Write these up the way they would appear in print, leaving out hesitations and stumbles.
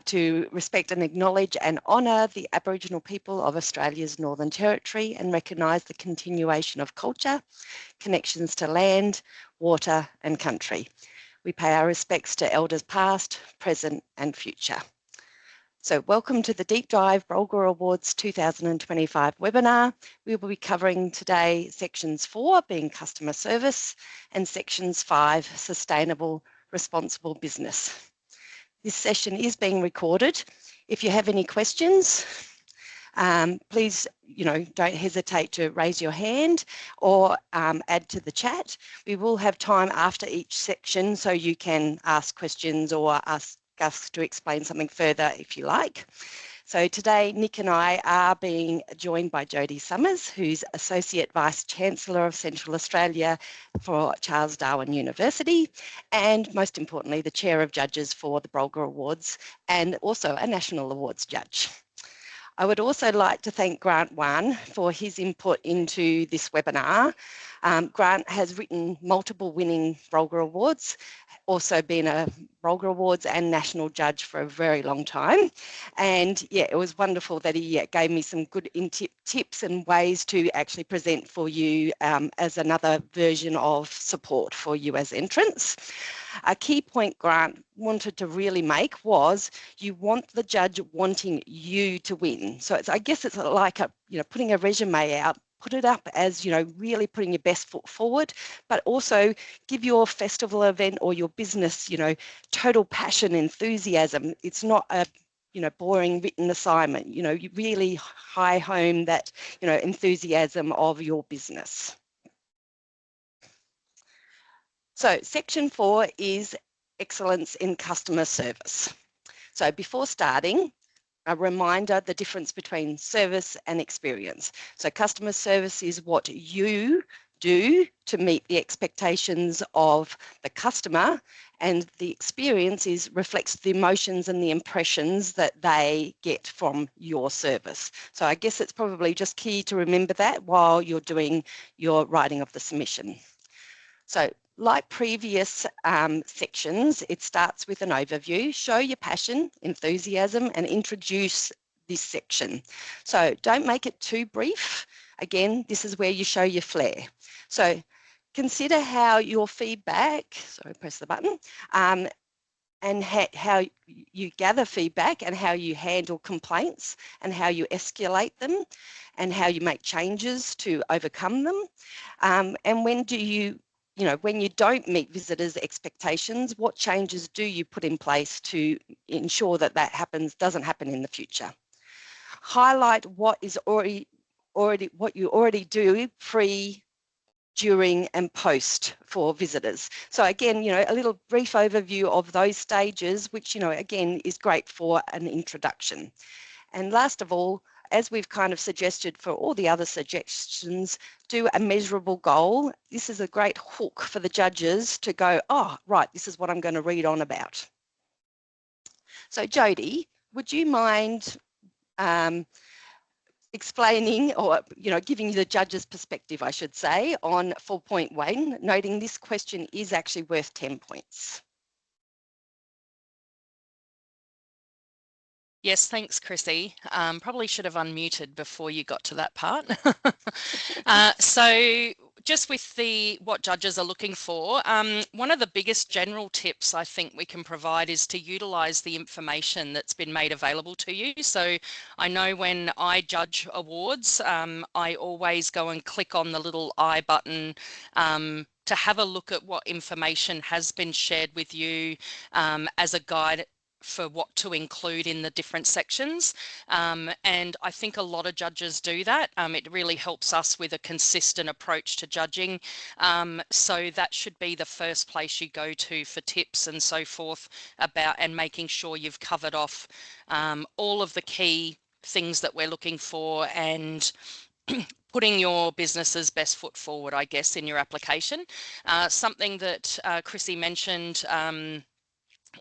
to respect and acknowledge and honour the Aboriginal people of Australia's Northern Territory and recognise the continuation of culture, connections to land, water and country. We pay our respects to elders past, present and future. So welcome to the Deep Dive Brolgas Awards 2025 webinar. We will be covering today sections 4, being customer service, and sections 5, sustainable, responsible business. This session is being recorded. If you have any questions, please, don't hesitate to raise your hand or add to the chat. We will have time after each section so you can ask questions or ask us to explain something further if you like. So today, Nick and I are being joined by Jodie Summers, who's Associate Vice-Chancellor of Central Australia for Charles Darwin University, and most importantly, the Chair of Judges for the Brolgas Awards and also a National Awards Judge. I would also like to thank Grant Wan for his input into this webinar. Grant has written multiple winning Brolgas Awards, also been a Brolgas Awards and National Judge for a very long time. And yeah, it was wonderful that he gave me some good tips and ways to actually present for you as another version of support for you as entrants. A key point Grant wanted to really make was you want the judge wanting you to win. So I guess it's like putting a resume out, put it up as, really putting your best foot forward, but also give your festival event or your business, total passion, enthusiasm. It's not a, boring written assignment. You really high home that, enthusiasm of your business. So section 4 is excellence in customer service. So before starting, a reminder, the difference between service and experience. So customer service is what you do to meet the expectations of the customer, and the experience reflects the emotions and the impressions that they get from your service. So I guess it's probably just key to remember that while you're doing your writing of the submission. So like previous sections, it starts with an overview, show your passion, enthusiasm, and introduce this section. So don't make it too brief. Again, this is where you show your flair. So consider how your feedback, sorry, press the button, and how you gather feedback and how you handle complaints and how you escalate them and how you make changes to overcome them. And when do you when you don't meet visitors' expectations, what changes do you put in place to ensure that doesn't happen in the future? Highlight what you already do pre, during and post for visitors. So again, a little brief overview of those stages, which, again, is great for an introduction. And last of all, as we've kind of suggested for all the other suggestions, do a measurable goal. This is a great hook for the judges to go, oh, right, this is what I'm going to read on about. So Jodie, would you mind explaining or, giving the judge's perspective, I should say, on 4.1, noting this question is actually worth 10 points. Yes, thanks, Chrissy. Probably should have unmuted before you got to that part. So just with what judges are looking for, one of the biggest general tips I think we can provide is to utilise the information that's been made available to you. So I know when I judge awards, I always go and click on the little I button to have a look at what information has been shared with you as a guide for what to include in the different sections, and I think a lot of judges do that. It really helps us with a consistent approach to judging, so that should be the first place you go to for tips and so forth about and making sure you've covered off all of the key things that we're looking for and putting your business's best foot forward, I guess, in your application. Something that Chrissy mentioned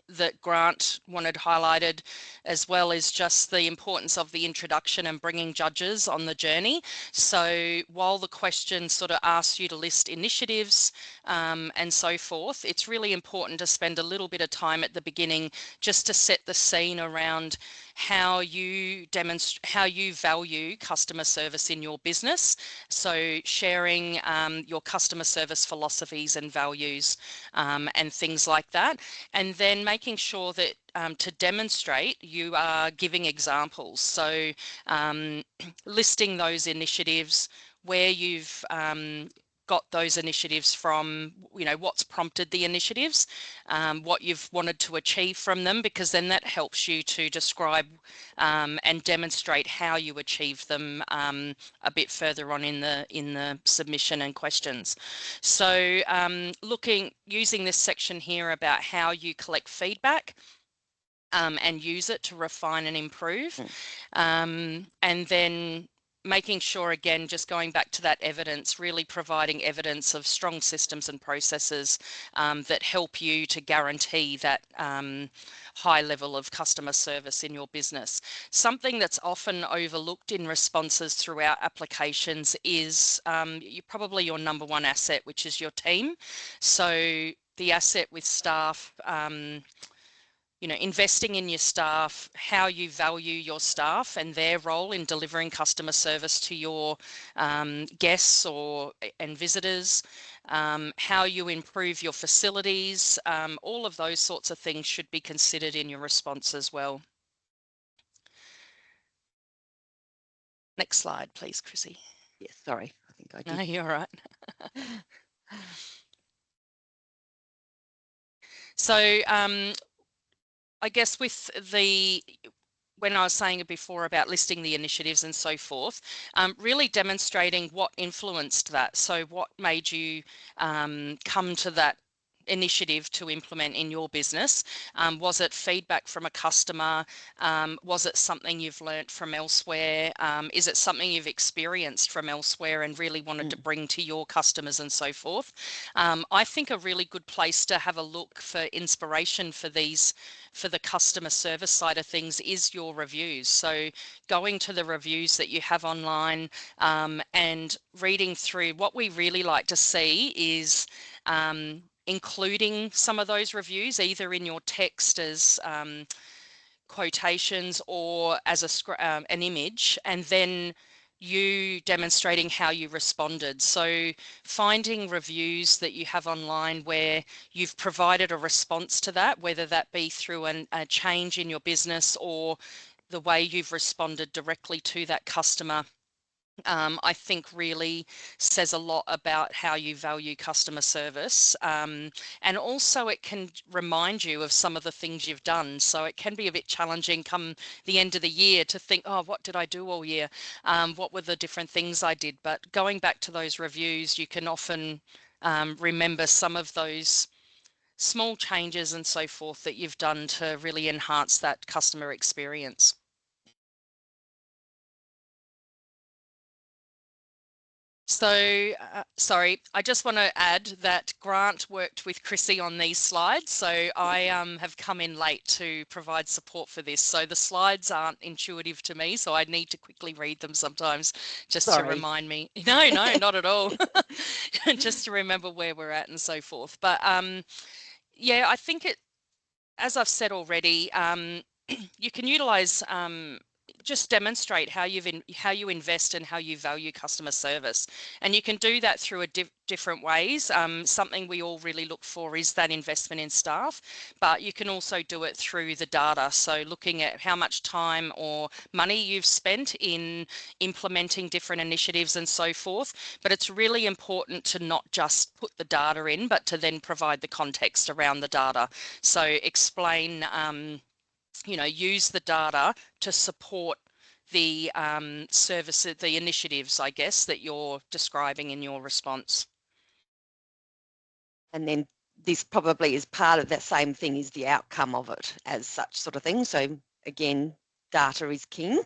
that Grant wanted highlighted, as well as just the importance of the introduction and bringing judges on the journey. So while the question sort of asks you to list initiatives and so forth, it's really important to spend a little bit of time at the beginning just to set the scene around how you demonstrate, how you value customer service in your business. So sharing your customer service philosophies and values and things like that. And then making sure that to demonstrate, you are giving examples. So listing those initiatives, where you've got those initiatives from, you know, what's prompted the initiatives, what you've wanted to achieve from them, because then that helps you to describe and demonstrate how you achieve them a bit further on in the submission and questions. So using this section here about how you collect feedback and use it to refine and improve, and then making sure, again, just going back to that evidence, really providing evidence of strong systems and processes that help you to guarantee that high level of customer service in your business. Something that's often overlooked in responses throughout applications is probably your number one asset, which is your team. So the asset with staff, you know, investing in your staff, how you value your staff and their role in delivering customer service to your guests and visitors, how you improve your facilities, all of those sorts of things should be considered in your response as well. Next slide, please, Chrissy. Yes, sorry, I think I did. No, you're right. So I guess with when I was saying it before about listing the initiatives and so forth, really demonstrating what influenced that. So what made you come to that initiative to implement in your business? Was it feedback from a customer? Was it something you've learnt from elsewhere? Is it something you've experienced from elsewhere and really wanted to bring to your customers and so forth? I think a really good place to have a look for inspiration for the customer service side of things is your reviews. So going to the reviews that you have online and reading through, what we really like to see is including some of those reviews either in your text as quotations or as an image, and then you demonstrating how you responded. So finding reviews that you have online where you've provided a response to that, whether that be through a change in your business or the way you've responded directly to that customer, I think really says a lot about how you value customer service. And also it can remind you of some of the things you've done. So it can be a bit challenging come the end of the year to think, oh, what did I do all year? What were the different things I did? But going back to those reviews, you can often remember some of those small changes and so forth that you've done to really enhance that customer experience. So, sorry, I just want to add that Grant worked with Chrissy on these slides, so I have come in late to provide support for this. So the slides aren't intuitive to me, so I need to quickly read them sometimes just to remind me. No, not at all. Just to remember where we're at and so forth. But yeah, I think as I've said already, you can utilize just demonstrate how you invest and how you value customer service, and you can do that through different ways. Something we all really look for is that investment in staff, but you can also do it through the data. So looking at how much time or money you've spent in implementing different initiatives and so forth. But it's really important to not just put the data in, but to then provide the context around the data. So explain you know, use the data to support the services, the initiatives, I guess, that you're describing in your response. And then this probably is part of that same thing, is the outcome of it as such sort of thing. So again, data is king.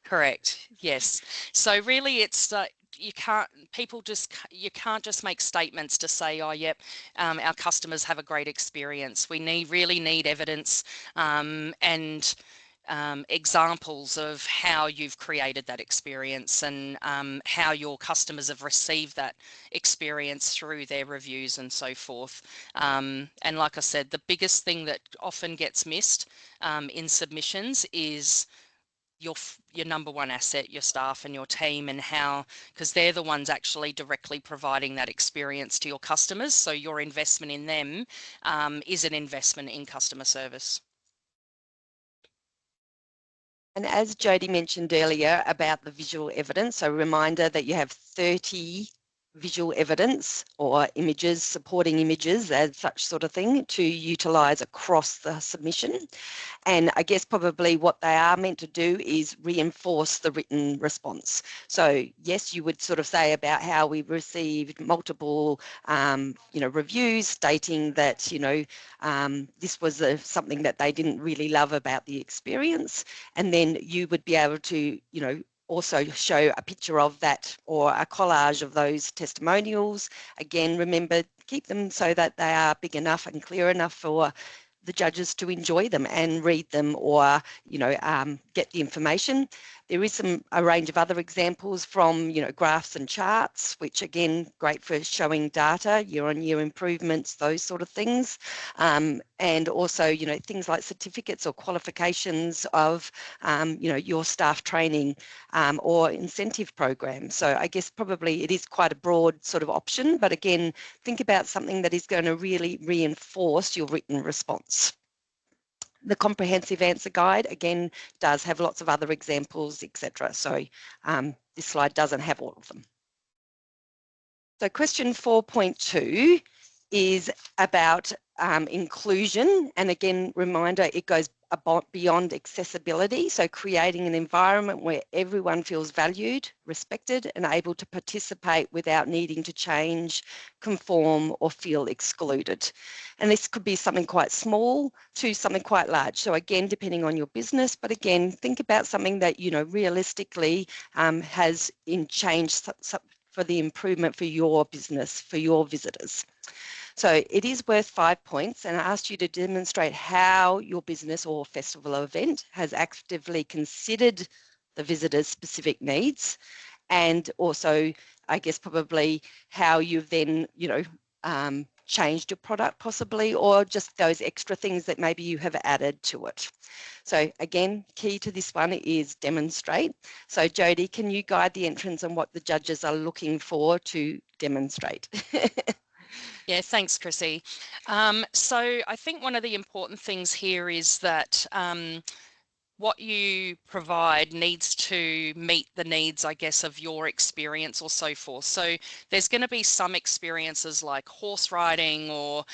Correct. Yes. So really it's you can't just make statements to say, oh yep, our customers have a great experience. We really need evidence and examples of how you've created that experience and how your customers have received that experience through their reviews and so forth. And like I said, the biggest thing that often gets missed in submissions is your number one asset, your staff and your team, and how, because they're the ones actually directly providing that experience to your customers. So your investment in them is an investment in customer service. And as Jodie mentioned earlier about the visual evidence, so a reminder that you have 30 visual evidence or images, supporting images, as such sort of thing, to utilise across the submission. And I guess probably what they are meant to do is reinforce the written response. So yes, you would sort of say about how we received multiple, reviews stating that, this was something that they didn't really love about the experience. And then you would be able to, also show a picture of that or a collage of those testimonials. Again, remember, keep them so that they are big enough and clear enough for the judges to enjoy them and read them or, get the information. There is a range of other examples from, graphs and charts, which again, great for showing data, year-on-year improvements, those sort of things. And also, things like certificates or qualifications of, your staff training or incentive programs. So I guess probably it is quite a broad sort of option, but again, think about something that is going to really reinforce your written response. The comprehensive answer guide, again, does have lots of other examples, etc. So this slide doesn't have all of them. So question 4.2 is about inclusion. And again, reminder, it goes beyond accessibility. So creating an environment where everyone feels valued, respected, and able to participate without needing to change, conform, or feel excluded. And this could be something quite small to something quite large. So again, depending on your business, but again, think about something that, realistically has changed for the improvement for your business, for your visitors. So it is worth 5 points, and I asked you to demonstrate how your business or festival or event has actively considered the visitor's specific needs, and also, I guess, probably how you've then, changed your product possibly, or just those extra things that maybe you have added to it. So again, key to this one is demonstrate. So Jodie, can you guide the entrants on what the judges are looking for to demonstrate? Yeah, thanks, Chrissy. So I think one of the important things here is that what you provide needs to meet the needs, I guess, of your experience or so forth. So there's going to be some experiences like horse riding or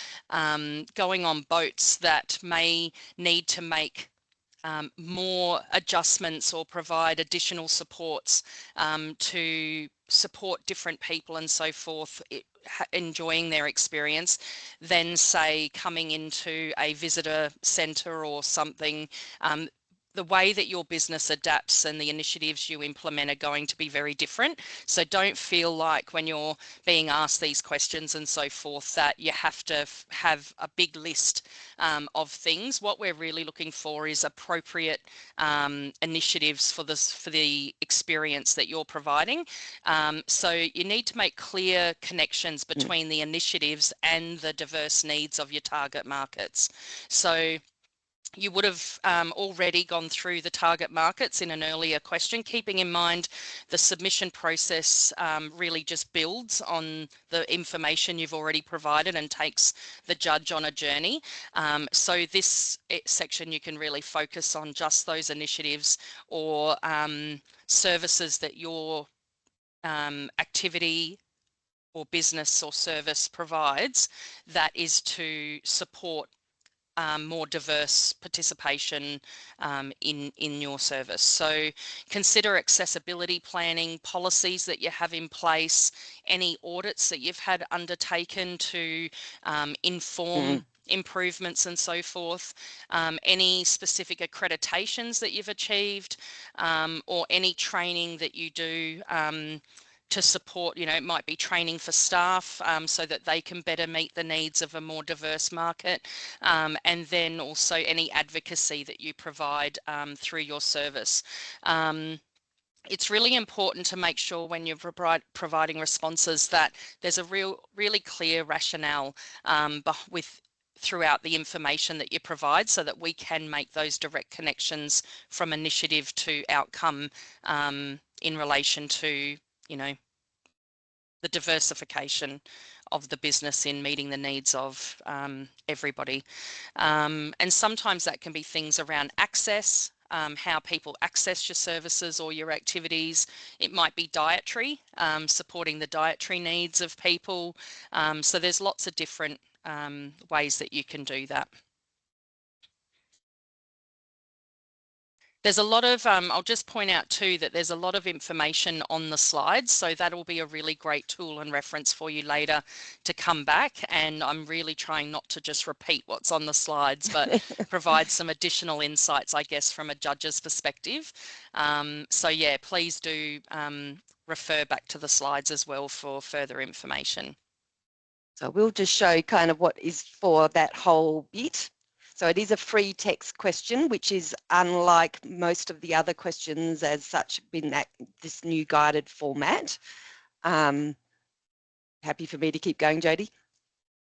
going on boats that may need to make more adjustments or provide additional supports to support different people and so forth, enjoying their experience, than say coming into a visitor centre or something. The way that your business adapts and the initiatives you implement are going to be very different. So don't feel like when you're being asked these questions and so forth that you have to have a big list of things. What we're really looking for is appropriate initiatives for the experience that you're providing. So you need to make clear connections between the initiatives and the diverse needs of your target markets. So you would have already gone through the target markets in an earlier question, keeping in mind the submission process really just builds on the information you've already provided and takes the judge on a journey. So this section you can really focus on just those initiatives or services that your activity or business or service provides that is to support more diverse participation in your service. So consider accessibility planning, policies that you have in place, any audits that you've had undertaken to inform improvements and so forth, any specific accreditations that you've achieved, or any training that you do to support, you know, it might be training for staff so that they can better meet the needs of a more diverse market, and then also any advocacy that you provide through your service. It's really important to make sure when you're providing responses that there's a really clear rationale throughout the information that you provide, so that we can make those direct connections from initiative to outcome in relation to, you know, the diversification of the business in meeting the needs of everybody. And sometimes that can be things around access, how people access your services or your activities. It might be dietary, supporting the dietary needs of people. So there's lots of different ways that you can do that. There's a lot of, I'll just point out too, that there's a lot of information on the slides, so that'll be a really great tool and reference for you later to come back. And I'm really trying not to just repeat what's on the slides, but provide some additional insights, I guess, from a judge's perspective. So yeah, please do refer back to the slides as well for further information. So we'll just show kind of what is for that whole bit. So it is a free text question, which is unlike most of the other questions as such in this new guided format. Happy for me to keep going, Jodie?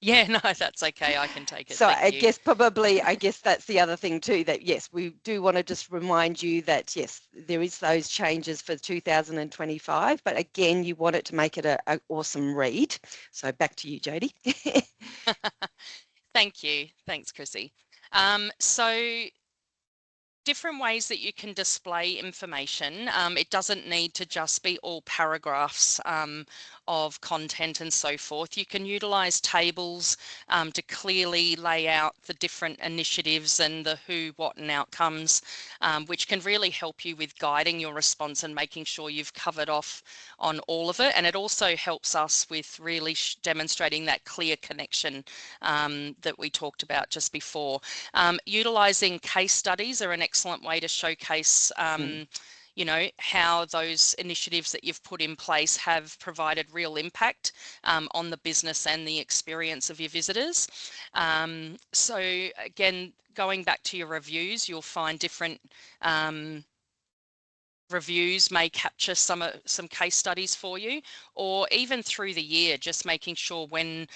Yeah, no, that's okay. I can take it. So Thank you. I guess that's the other thing too, that yes, we do want to just remind you that yes, there is those changes for 2025, but again, you want it to make it an awesome read. So back to you, Jodie. Thank you. Thanks, Chrissy. So different ways that you can display information. It doesn't need to just be all paragraphs of content and so forth. You can utilize tables to clearly lay out the different initiatives and the who, what, and outcomes, which can really help you with guiding your response and making sure you've covered off on all of it. And it also helps us with really demonstrating that clear connection that we talked about just before. Utilizing case studies are an excellent way to showcase you know, how those initiatives that you've put in place have provided real impact on the business and the experience of your visitors. So again, going back to your reviews, you'll find different reviews may capture some case studies for you, or even through the year, just making sure when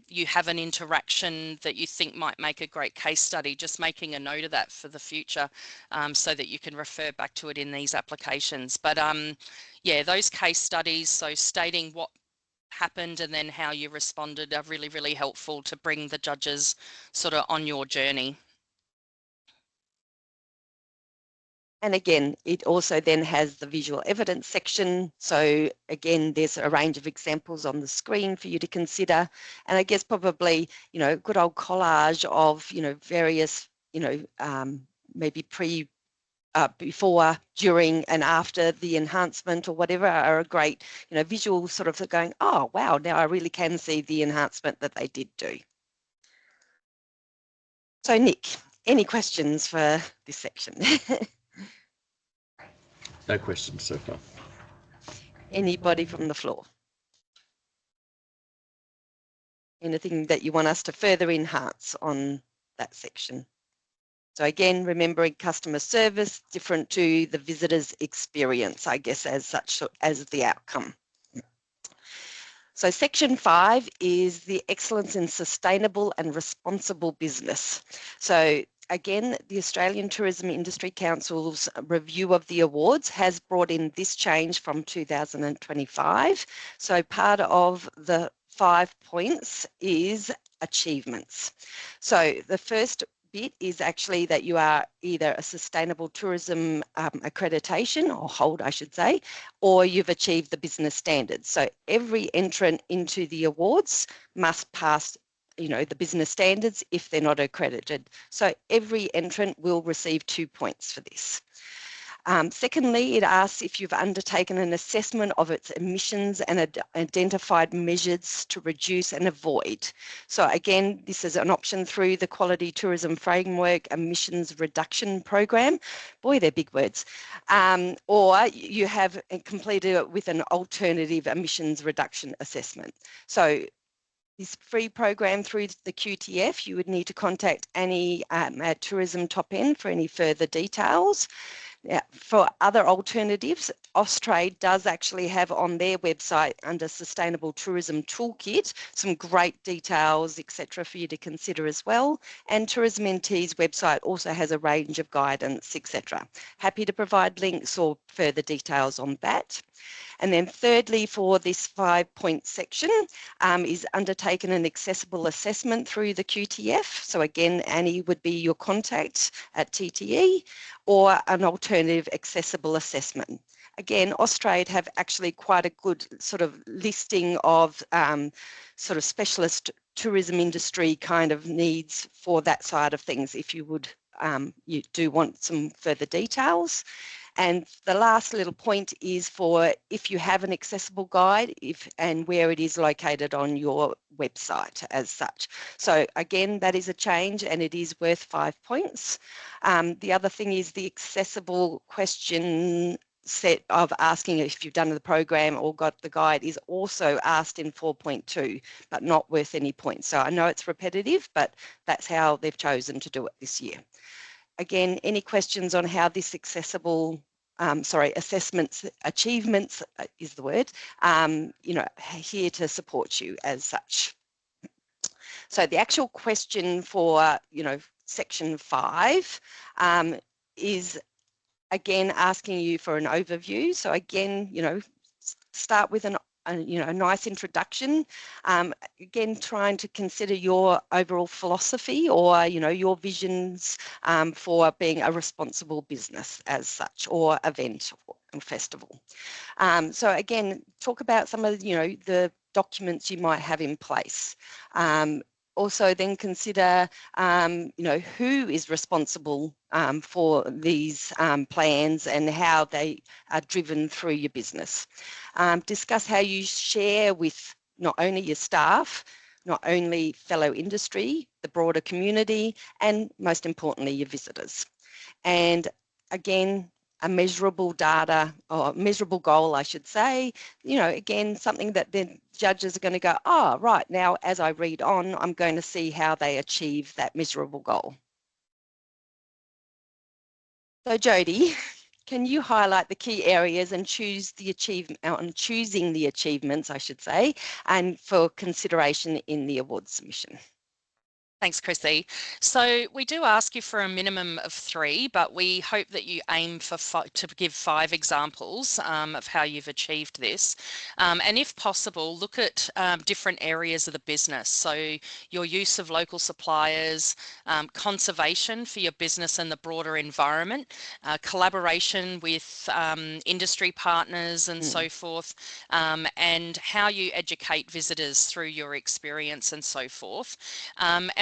you have an interaction that you think might make a great case study, just making a note of that for the future so that you can refer back to it in these applications. But yeah, those case studies, so stating what happened and then how you responded, are really, really helpful to bring the judges sort of on your journey. And again, it also then has the visual evidence section. So again, there's a range of examples on the screen for you to consider. And I guess probably, you know, good old collage of, you know, various, you know, maybe before, during and after the enhancement or whatever are a great, you know, visual sort of going, oh, wow, now I really can see the enhancement that they did do. So Nick, any questions for this section? No questions so far. Anybody from the floor? Anything that you want us to further enhance on that section? So again, remembering customer service, different to the visitor's experience, I guess, as such as the outcome. So section 5 is the excellence in sustainable and responsible business. So again, the Australian Tourism Industry Council's review of the awards has brought in this change from 2025. So part of the 5 points is achievements. So the first bit is actually that you are either a sustainable tourism accreditation, or hold I should say, or you've achieved the business standards. So every entrant into the awards must pass, you know, the business standards if they're not accredited. So every entrant will receive 2 points for this. Secondly, it asks if you've undertaken an assessment of its emissions and identified measures to reduce and avoid. So again, this is an option through the Quality Tourism Framework Emissions Reduction Program. Boy, they're big words. Or you have completed it with an alternative emissions reduction assessment. So this free program through the QTF, you would need to contact Annie at Tourism Top End for any further details. Yeah, for other alternatives, Austrade does actually have on their website under Sustainable Tourism Toolkit some great details, etc., for you to consider as well. And Tourism NT's website also has a range of guidance, etc. Happy to provide links or further details on that. And then thirdly, for this 5-point section, is undertaken an accessible assessment through the QTF. So again, Annie would be your contact at TTE, or an alternative accessible assessment. Again, Austrade have actually quite a good sort of listing of sort of specialist tourism industry kind of needs for that side of things if you would, you do want some further details. And the last little point is for if you have an accessible guide and where it is located on your website as such. So again, that is a change and it is worth 5 points. The other thing is the accessible question set of asking if you've done the program or got the guide is also asked in 4.2, but not worth any points. So I know it's repetitive, but that's how they've chosen to do it this year. Again, any questions on how this assessments, achievements is the word, here to support you as such. So the actual question for, section 5 is again asking you for an overview. So again, start with a nice introduction. Again, trying to consider your overall philosophy or, your visions for being a responsible business as such, or event or festival. So again, talk about some of, the documents you might have in place. Also then consider, who is responsible for these plans and how they are driven through your business. Discuss how you share with not only your staff, not only fellow industry, the broader community, and most importantly, your visitors. And again, a measurable data or measurable goal, I should say, again, something that the judges are going to go, oh, right, now as I read on, I'm going to see how they achieve that measurable goal. So Jodie, can you highlight the key areas and choose the achievement, choosing the achievements, I should say, and for consideration in the award submission? Thanks, Chrissy. So we do ask you for a minimum of 3, but we hope that you aim for to give 5 examples of how you've achieved this. And if possible, look at different areas of the business. So your use of local suppliers, conservation for your business and the broader environment, collaboration with industry partners and so forth, and how you educate visitors through your experience and so forth.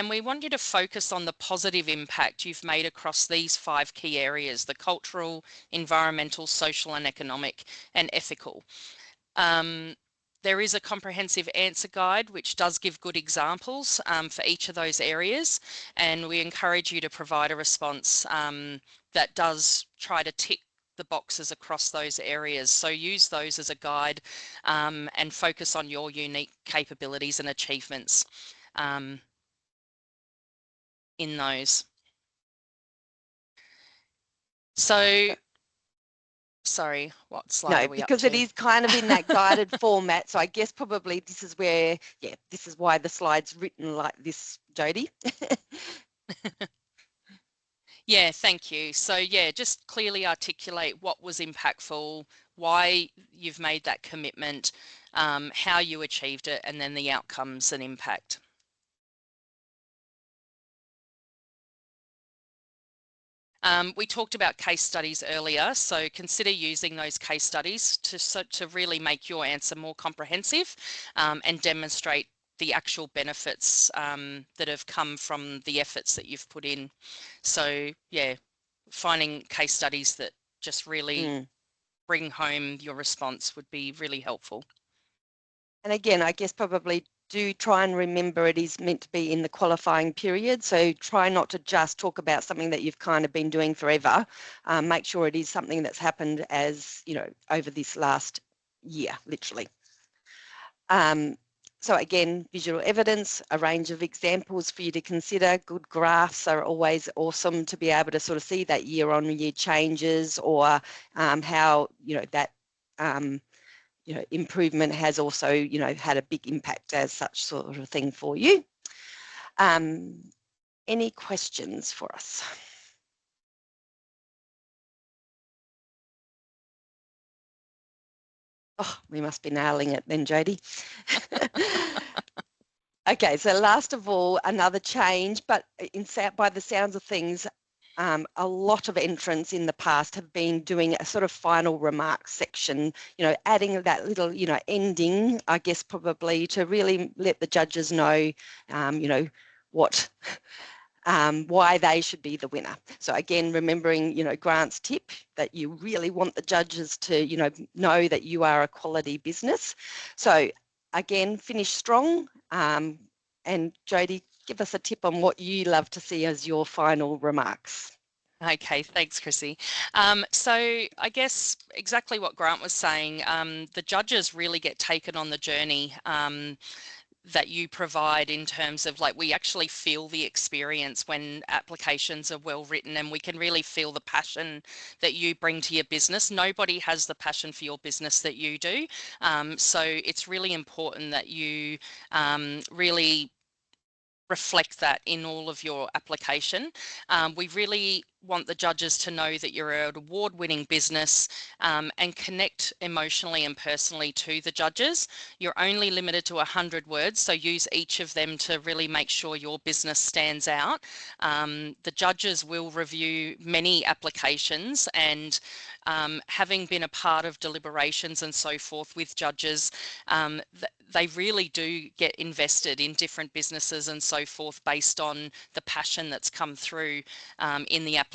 And we want you to focus on the positive impact you've made across these 5 key areas: the cultural, environmental, social and economic, and ethical. There is a comprehensive answer guide which does give good examples for each of those areas, and we encourage you to provide a response that does try to tick the boxes across those areas. So use those as a guide and focus on your unique capabilities and achievements in those. So, sorry, what slide are we up to? No, because it is kind of in that guided format. So I guess probably this is where, this is why the slide's written like this, Jodie. Yeah, thank you. So yeah, just clearly articulate what was impactful, why you've made that commitment, how you achieved it, and then the outcomes and impact. We talked about case studies earlier, so consider using those case studies to really make your answer more comprehensive and demonstrate the actual benefits that have come from the efforts that you've put in. So yeah, finding case studies that just really bring home your response would be really helpful. And again, I guess probably do try and remember it is meant to be in the qualifying period. So try not to just talk about something that you've kind of been doing forever. Make sure it is something that's happened as, you know, over this last year, literally. So again, visual evidence, a range of examples for you to consider. Good graphs are always awesome to be able to sort of see that year-on-year changes, or how, you know, that you know, improvement has also, you know, had a big impact as such sort of thing for you. Any questions for us? Oh, we must be nailing it then, Jodie. Okay, so last of all, another change, but by the sounds of things, a lot of entrants in the past have been doing a sort of final remarks section, you know, adding that little, you know, ending, I guess, probably to really let the judges know, you know, what, why they should be the winner. So again, remembering, you know, Grant's tip that you really want the judges to, you know that you are a quality business. So again, finish strong. And Jodie, give us a tip on what you love to see as your final remarks. Okay, thanks, Chrissy. So I guess exactly what Grant was saying, the judges really get taken on the journey that you provide, in terms of, like, we actually feel the experience when applications are well written, and we can really feel the passion that you bring to your business. Nobody has the passion for your business that you do. So it's really important that you really reflect that in all of your application. We really want the judges to know that you're an award-winning business, and connect emotionally and personally to the judges. You're only limited to 100 words, so use each of them to really make sure your business stands out. The judges will review many applications, and having been a part of deliberations and so forth with judges, they really do get invested in different businesses and so forth based on the passion that's come through in the application.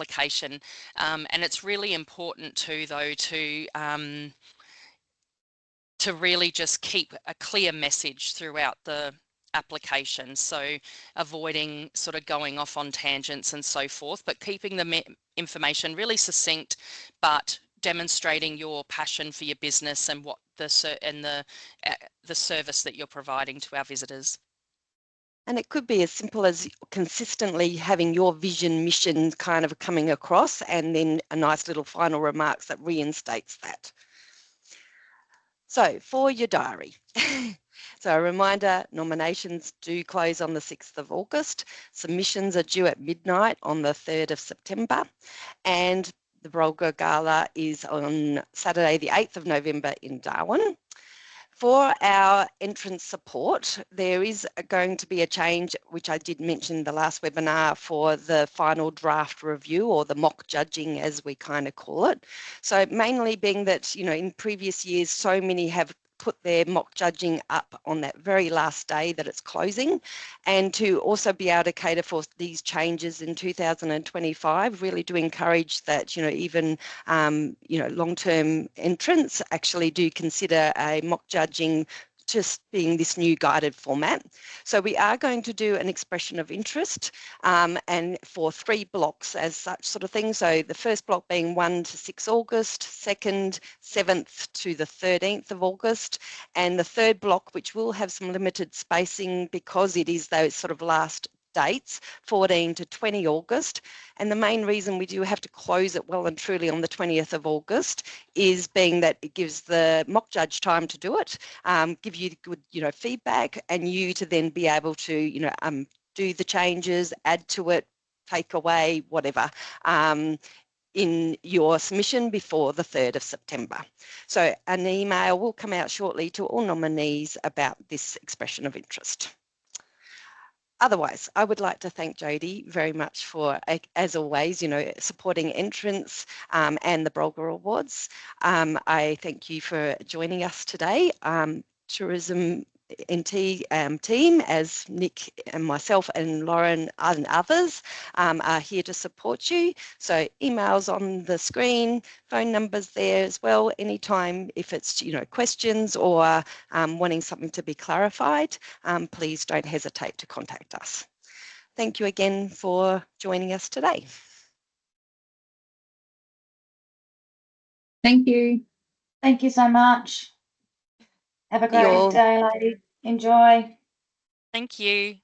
And it's really important too, though, to really just keep a clear message throughout the application. So avoiding sort of going off on tangents and so forth, but keeping the information really succinct, but demonstrating your passion for your business and what the service that you're providing to our visitors. And it could be as simple as consistently having your vision, mission kind of coming across, and then a nice little final remarks that reinstates that. So for your diary, so a reminder, nominations do close on the 6th of August. Submissions are due at midnight on the 3rd of September. And the Brolgas Gala is on Saturday, the 8th of November in Darwin. For our entrance support, there is going to be a change, which I did mention in the last webinar, for the final draft review, or the mock judging as we kind of call it. So mainly being that, you know, in previous years, so many have put their mock judging up on that very last day that it's closing, and to also be able to cater for these changes in 2025, really do encourage that, you know, even you know, long-term entrants actually do consider a mock judging just being this new guided format. So we are going to do an expression of interest, and for 3 blocks as such sort of thing. So the first block being 1 to 6 August, second 7th to the 13th of August, and the third block, which will have some limited spacing because it is those sort of last dates, 14 to 20 August. And the main reason we do have to close it well and truly on the 20th of August is being that it gives the mock judge time to do it, give you good, you know, feedback, and you to then be able to, you know, do the changes, add to it, take away, whatever, in your submission before the 3rd of September. So an email will come out shortly to all nominees about this expression of interest. Otherwise, I would like to thank Jodie very much for, as always, you know, supporting entrants and the Brolgas Awards. I thank you for joining us today. Tourism NT team, as Nick and myself and Lauren and others are here to support you. So emails on the screen, phone numbers there as well, anytime if it's questions or wanting something to be clarified, please don't hesitate to contact us. Thank you again for joining us today. Thank you. Thank you so much. Have a great day, ladies. Enjoy. Thank you.